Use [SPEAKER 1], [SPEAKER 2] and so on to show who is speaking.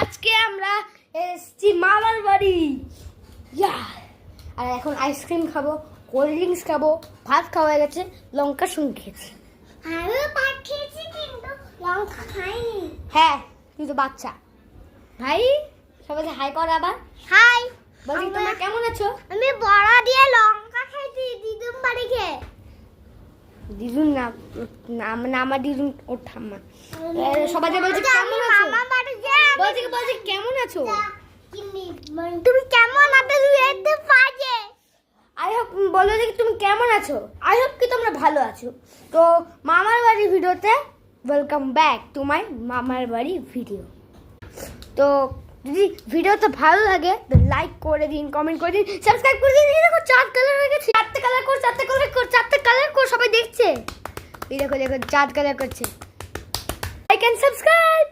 [SPEAKER 1] আজকে আমরা এসেছি মামার বাড়ি। আর এখন আইসক্রিম খাবো, কোল্ড ড্রিঙ্কস খাবো, ভাত খাওয়া হয়ে গেছে, লঙ্কা শুন খেয়েছি।
[SPEAKER 2] আমিও ভাত খেয়েছি কিন্তু লঙ্কা খাইনি।
[SPEAKER 1] হ্যাঁ তুই তো বাচ্চা। ভাই সবাইকে হাই কর আবার।
[SPEAKER 2] হাই,
[SPEAKER 1] বলছি তোমরা কেমন আছো?
[SPEAKER 2] আমি বড়া দিয়ে লঙ্কা খাইছি দিদুম বাড়ি খেয়ে।
[SPEAKER 1] দিদুন না, আমার দিদুন ওর ঠাম্মা। সবাইকে বলছি কেমন আছো?
[SPEAKER 2] মামা বাড়ি গিয়ে
[SPEAKER 1] বলছি কেমন আছো?
[SPEAKER 2] তুমি কেমন আছো? তুই এত বাজে।
[SPEAKER 1] আই হোপ বলো যে তুমি কেমন আছো। আই হোপ কি তোমরা ভালো আছো। তো মামার বাড়ি ভিডিওতে ওয়েলকাম ব্যাক টু মাই মামার বাড়ি ভিডিও। তো যদি ভিডিওটা ভালো লাগে তো লাইক করে দিন, কমেন্ট করে দিন, সাবস্ক্রাইব করে দিন। এই দেখো 4 কালার হয়ে গেছে। 4টে কালার কর, 4টে কালার কর, 4টে কালার কর, সবাই দেখছে। এই দেখো 4 কালার করছে। Like and subscribe.